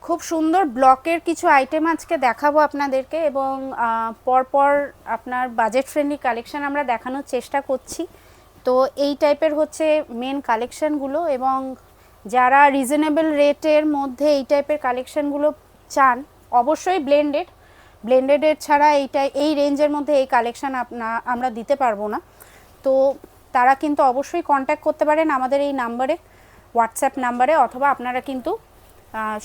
খুব সুন্দর ব্লকের কিছু আইটেম আজকে দেখাবো আপনাদেরকে এবং পরপর আপনার বাজেট ফ্রেন্ডলি কালেকশন আমরা দেখানোর চেষ্টা করছি। তো এই টাইপের হচ্ছে মেন কালেকশনগুলো, এবং যারা রিজনেবল রেটের মধ্যে এই টাইপের কালেকশনগুলো চান, অবশ্যই ব্লেন্ডেডের ছাড়া এই রেঞ্জের মধ্যে এই কালেকশন আমরা দিতে পারবো না। তো তারা কিন্তু অবশ্যই কন্ট্যাক্ট করতে পারেন আমাদের এই নাম্বারে, হোয়াটসঅ্যাপ নাম্বারে, অথবা আপনারা কিন্তু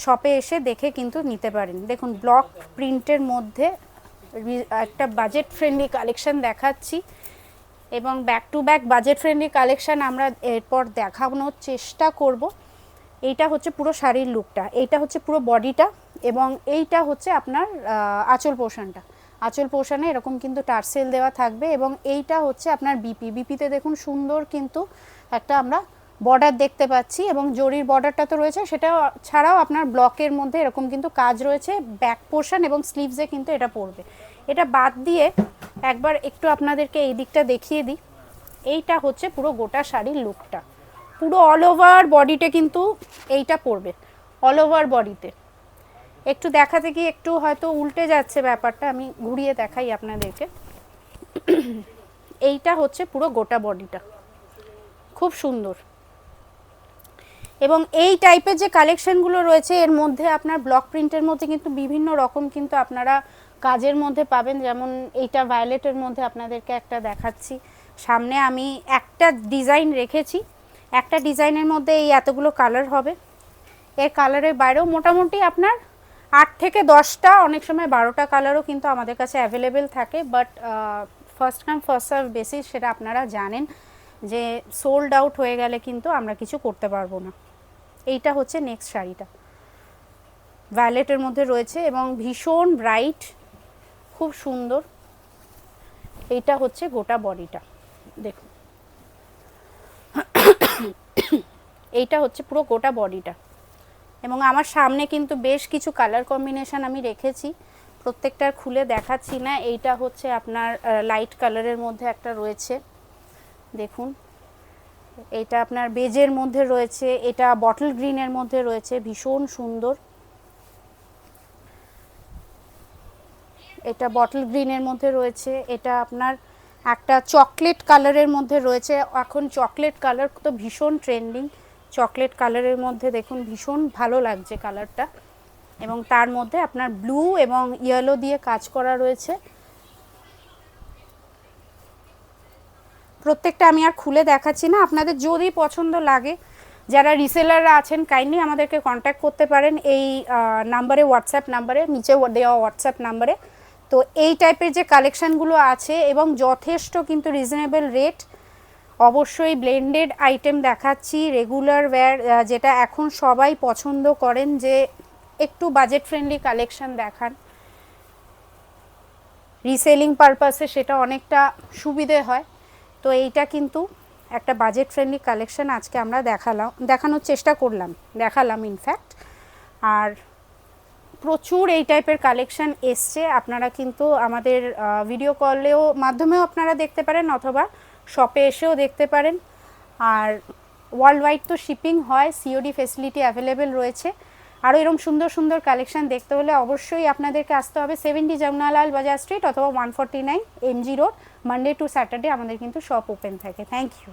শপে এসে দেখে কিন্তু নিতে পারেন। দেখুন ব্লক প্রিন্টের মধ্যে একটা বাজেট ফ্রেন্ডলি কালেকশন দেখাচ্ছি, এবং back to back budget friendly collection আমরা এরপর দেখানোর চেষ্টা করব। এইটা হচ্ছে পুরো শাড়ির লুকটা, এইটা হচ্ছে পুরো বডিটা, এবং এইটা হচ্ছে আপনার আঁচল পোর্শনে এরকম কিন্তু টার্সেল দেওয়া থাকবে, এবং এইটা হচ্ছে আপনার বিপিতে দেখুন সুন্দর কিন্তু একটা আমরা বর্ডার দেখতে পাচ্ছি, এবং জরির বর্ডারটা তো রয়েছে, সেটা ছাড়াও আপনার ব্লকের মধ্যে এরকম কিন্তু কাজ রয়েছে ব্যাক পোর্শন এবং স্লিভসে কিন্তু এটা পড়বে। এটা বাদ দিয়ে একবার একটু আপনাদেরকে এই দিকটা দেখিয়ে দিই। এইটা হচ্ছে পুরো গোটা শাড়ির লুকটা, পুরো অল ওভার বডিতে কিন্তু এইটা পড়বে, অল ওভার বডিতে। একটু দেখাতে গিয়ে একটু হয়তো উল্টে যাচ্ছে ব্যাপারটা, আমি ঘুরিয়ে দেখাই আপনাদেরকে। এইটা হচ্ছে পুরো গোটা বডিটা, খুব সুন্দর। এবং এই টাইপের যে কালেকশনগুলো রয়েছে এর মধ্যে আপনার ব্লক প্রিন্টের মধ্যে কিন্তু বিভিন্ন রকম কিন্তু আপনারা কাজের মধ্যে পাবেন। যেমন এইটা ভায়োলেটের মধ্যে আপনাদেরকে একটা দেখাচ্ছি, সামনে আমি একটা ডিজাইন রেখেছি, একটা ডিজাইনের মধ্যে এই এতগুলো কালার হবে। এর কালারের বাইরেও মোটামুটি আপনার 8 থেকে 10টা, অনেক সময় 12টা কালারও কিন্তু আমাদের কাছে অ্যাভেলেবেল থাকে, but first come first serve basis, সেটা আপনারা জানেন যে সোল্ড আউট হয়ে গেলে কিন্তু আমরা কিছু করতে পারবো না। এইটা হচ্ছে নেক্সট শাড়িটা, ভায়োলেটের মধ্যে রয়েছে এবং ভীষণ ব্রাইট, খুব সুন্দর। এইটা হচ্ছে গোটা বডিটা, দেখুন এইটা হচ্ছে পুরো গোটা বডিটা, এবং আমার সামনে কিন্তু বেশ কিছু কালার কম্বিনেশন আমি রেখেছি, প্রত্যেকটার খুলে দেখাচ্ছি না। এইটা হচ্ছে আপনার লাইট কালারের মধ্যে একটা রয়েছে, দেখুন এটা আপনার বেজের মধ্যে রয়েছে, এটা বটল গ্রিনের মধ্যে রয়েছে, ভীষণ সুন্দর। এটা বটল গ্রিনের মধ্যে রয়েছে, এটা আপনার একটা চকলেট কালারের মধ্যে রয়েছে। এখন চকলেট কালার তো ভীষণ ট্রেন্ডিং, চকলেট কালারের মধ্যে দেখুন ভীষণ ভালো লাগছে কালারটা, এবং তার মধ্যে আপনার ব্লু এবং ইয়েলো দিয়ে কাজ করা রয়েছে। প্রত্যেকটা আমি আর খুলে দেখাচ্ছি না, আপনাদের যদি পছন্দ লাগে, যারা রিসেলাররা আছেন কাইন্ডলি আমাদেরকে কন্ট্যাক্ট করতে পারেন এই নাম্বারে, হোয়াটসঅ্যাপ নাম্বারে, নিচে দেওয়া হোয়াটসঅ্যাপ নাম্বারে। তো এই টাইপের যে কালেকশানগুলো আছে এবং যথেষ্ট কিন্তু রিজনেবল রেট, অবশ্যই ব্লেন্ডেড আইটেম দেখাচ্ছি, রেগুলার ওয়্যার, যেটা এখন সবাই পছন্দ করেন যে একটু বাজেট ফ্রেন্ডলি কালেকশান দেখান, রিসেলিং পারপাসে সেটা অনেকটা সুবিধে হয়। তো এইটা কিন্তু একটা বাজেট ফ্রেন্ডলি কালেকশন আজকে আমরা দেখানোর চেষ্টা দেখালাম ইনফ্যাক্ট। আর প্রচুর এই টাইপের কালেকশন এসছে, আপনারা কিন্তু আমাদের ভিডিও কলেও মাধ্যমেও আপনারা দেখতে পারেন, অথবা শপে এসেও দেখতে পারেন। আর ওয়ার্ল্ড ওয়াইড তো শিপিং হয়, সিওডি ফেসিলিটি অ্যাভেলেবেল রয়েছে। আরও এরকম সুন্দর সুন্দর কালেকশন দেখতে হলে অবশ্যই আপনাদেরকে আসতে হবে 70 যমুনালাল বাজার স্ট্রিট অথবা 149 MG road. Monday to Saturday আমাদের কিন্তু শপ ওপেন থাকে। Thank you.